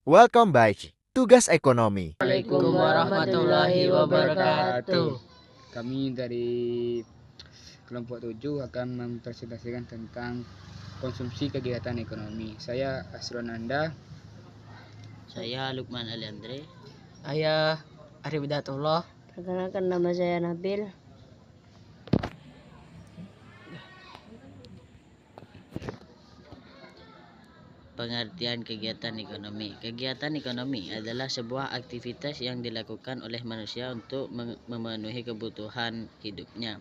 Welcome back. Tugas ekonomi. Assalamualaikum warahmatullahi wabarakatuh. Kami dari kelompok 7 akan mempresentasikan tentang konsumsi kegiatan ekonomi. Saya Asronanda. Saya Lukman Aliandre. Saya Arif Hidayatullah. Perkenalkan, nama saya Nabil. Pengertian kegiatan ekonomi. Kegiatan ekonomi adalah sebuah aktivitas yang dilakukan oleh manusia untuk memenuhi kebutuhan hidupnya.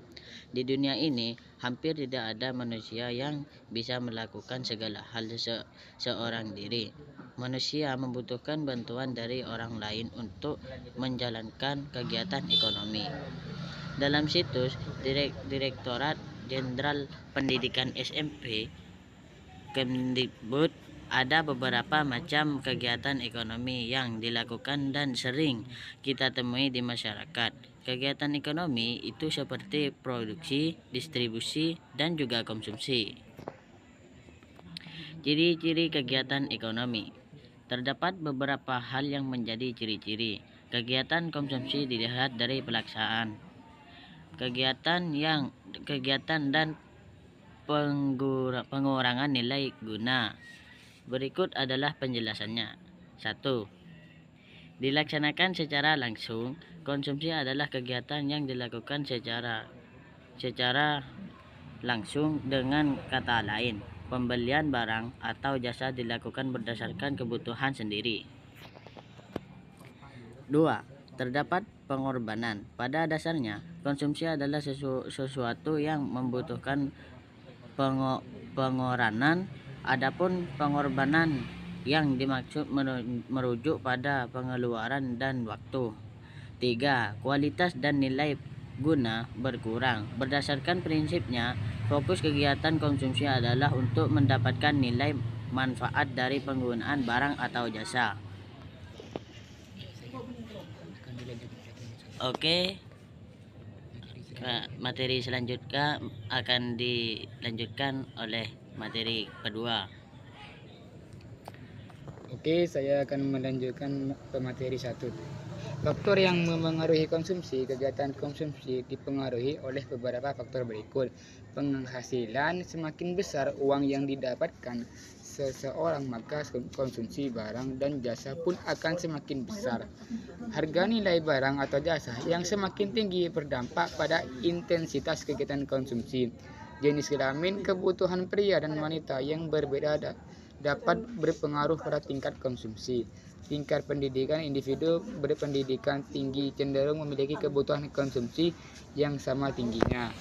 Di dunia ini, hampir tidak ada manusia yang bisa melakukan segala hal seorang diri. Manusia membutuhkan bantuan dari orang lain untuk menjalankan kegiatan ekonomi. Dalam situs Direktorat Jenderal Pendidikan SMP Kemdikbud, ada beberapa macam kegiatan ekonomi yang dilakukan dan sering kita temui di masyarakat. Kegiatan ekonomi itu seperti produksi, distribusi, dan juga konsumsi. Ciri-ciri kegiatan ekonomi. Terdapat beberapa hal yang menjadi ciri-ciri. Kegiatan konsumsi dilihat dari pelaksanaan. Kegiatan dan pengurangan nilai guna. Berikut adalah penjelasannya. 1. Dilaksanakan secara langsung. Konsumsi adalah kegiatan yang dilakukan secara langsung. Dengan kata lain, pembelian barang atau jasa dilakukan berdasarkan kebutuhan sendiri. 2. Terdapat pengorbanan. Pada dasarnya, konsumsi adalah sesuatu yang membutuhkan pengorbanan. Adapun pengorbanan yang dimaksud merujuk pada pengeluaran dan waktu. 3. Kualitas dan nilai guna berkurang. Berdasarkan prinsipnya, fokus kegiatan konsumsi adalah untuk mendapatkan nilai manfaat dari penggunaan barang atau jasa. Oke. Materi selanjutnya akan dilanjutkan oleh materi kedua. Oke, saya akan melanjutkan pemateri 1. Faktor yang mempengaruhi konsumsi. Kegiatan konsumsi dipengaruhi oleh beberapa faktor berikut. Penghasilan, semakin besar uang yang didapatkan seseorang, maka konsumsi barang dan jasa pun akan semakin besar. Harga nilai barang atau jasa yang semakin tinggi berdampak pada intensitas kegiatan konsumsi. Jenis kelamin, kebutuhan pria dan wanita yang berbeda dapat berpengaruh pada tingkat konsumsi. Tingkat pendidikan, individu berpendidikan tinggi cenderung memiliki kebutuhan konsumsi yang sama tingginya.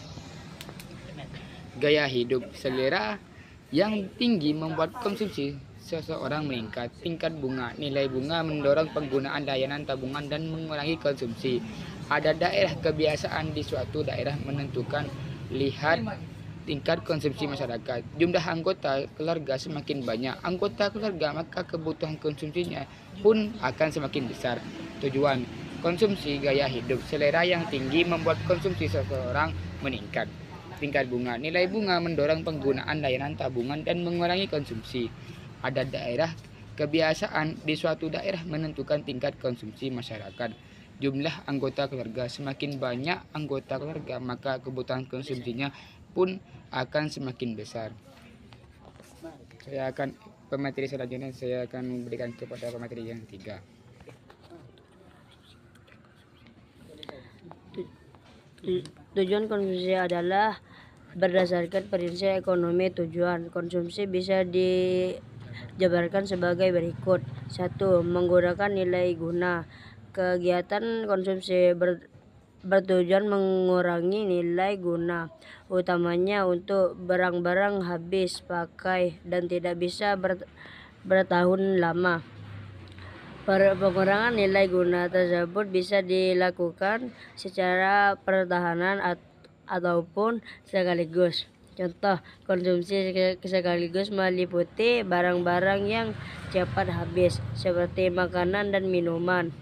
Gaya hidup, selera yang tinggi membuat konsumsi seseorang meningkat. Tingkat bunga, nilai bunga mendorong penggunaan layanan tabungan dan mengurangi konsumsi. Ada daerah kebiasaan di suatu daerah menentukan. Lihat tingkat konsumsi masyarakat. Jumlah anggota keluarga semakin banyak anggota keluarga, maka kebutuhan konsumsinya pun akan semakin besar. Tujuan konsumsi, gaya hidup, selera yang tinggi membuat konsumsi seseorang meningkat. Tingkat bunga, nilai bunga mendorong penggunaan layanan tabungan dan mengurangi konsumsi. Ada daerah kebiasaan di suatu daerah menentukan tingkat konsumsi masyarakat. Jumlah anggota keluarga, semakin banyak anggota keluarga, maka kebutuhan konsumsinya pun akan semakin besar. Pemateri selanjutnya saya akan memberikan kepada pemateri yang 3. Tujuan konsumsi adalah berdasarkan prinsip ekonomi. Tujuan konsumsi bisa dijabarkan sebagai berikut. 1. Menggunakan nilai guna. Kegiatan konsumsi bertujuan mengurangi nilai guna, utamanya untuk barang-barang habis pakai dan tidak bisa bertahun lama. Pengurangan nilai guna tersebut bisa dilakukan secara pertahanan ataupun sekaligus. Contoh konsumsi sekaligus meliputi barang-barang yang cepat habis seperti makanan dan minuman.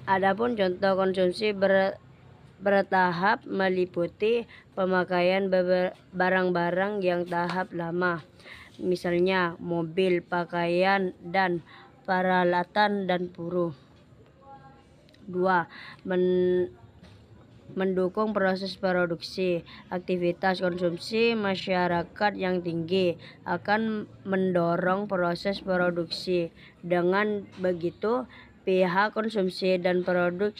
Adapun contoh konsumsi bertahap meliputi pemakaian barang-barang yang tahap lama, misalnya mobil, pakaian, dan peralatan dan buruh. 2. Mendukung proses produksi. Aktivitas konsumsi masyarakat yang tinggi akan mendorong proses produksi. Dengan begitu, pihak konsumsi dan produk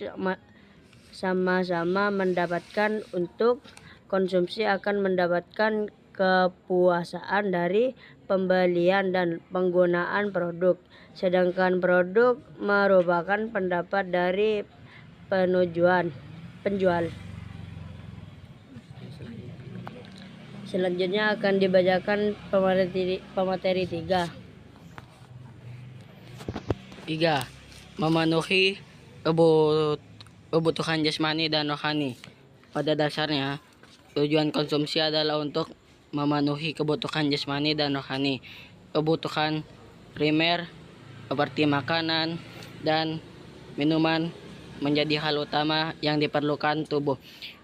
sama-sama mendapatkan. Untuk konsumsi akan mendapatkan kepuasan dari pembelian dan penggunaan produk, sedangkan produk merupakan pendapat dari penjual. Selanjutnya akan dibacakan pemateri 3. 3. Memenuhi kebutuhan jasmani dan rohani. Pada dasarnya, tujuan konsumsi adalah untuk memenuhi kebutuhan jasmani dan rohani. Kebutuhan primer seperti makanan dan minuman menjadi hal utama yang diperlukan tubuh.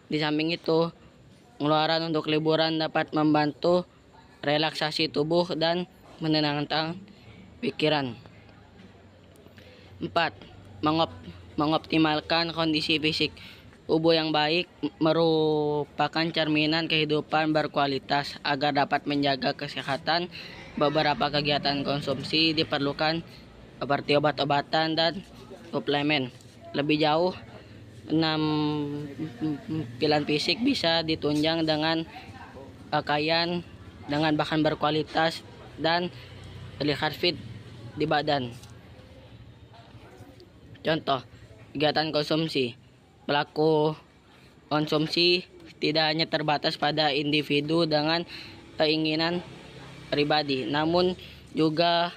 Di samping itu, pengeluaran untuk liburan dapat membantu relaksasi tubuh dan menenangkan pikiran. 4. Mengoptimalkan kondisi fisik. Tubuh yang baik merupakan cerminan kehidupan berkualitas. Agar dapat menjaga kesehatan, beberapa kegiatan konsumsi diperlukan seperti obat-obatan dan suplemen. Lebih jauh, 6 pilihan fisik bisa ditunjang dengan pakaian dengan bahan berkualitas dan terlihat fit di badan. Contoh, kegiatan konsumsi. Pelaku konsumsi tidak hanya terbatas pada individu dengan keinginan pribadi, namun juga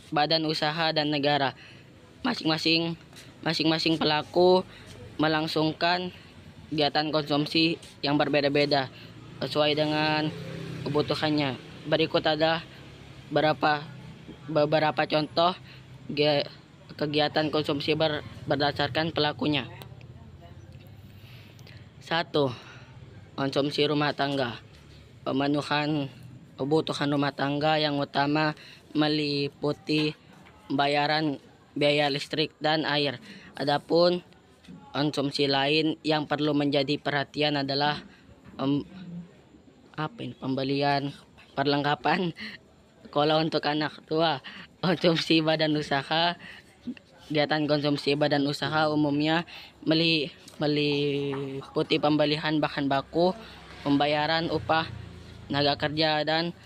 badan usaha dan negara. Masing-masing pelaku melangsungkan kegiatan konsumsi yang berbeda-beda sesuai dengan kebutuhannya. Berikut ada beberapa contoh kegiatan konsumsi berdasarkan pelakunya. 1. Konsumsi rumah tangga. Pemenuhan kebutuhan rumah tangga yang utama meliputi pembayaran biaya listrik dan air. Adapun konsumsi lain yang perlu menjadi perhatian adalah pembelian perlengkapan sekolah untuk anak. 2. Konsumsi badan usaha. Kegiatan konsumsi badan usaha umumnya meliputi pembelian bahan baku, pembayaran upah tenaga kerja, dan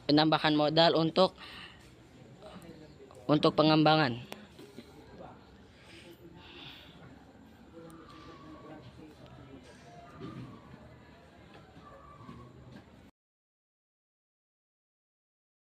penambahan modal untuk pengembangan.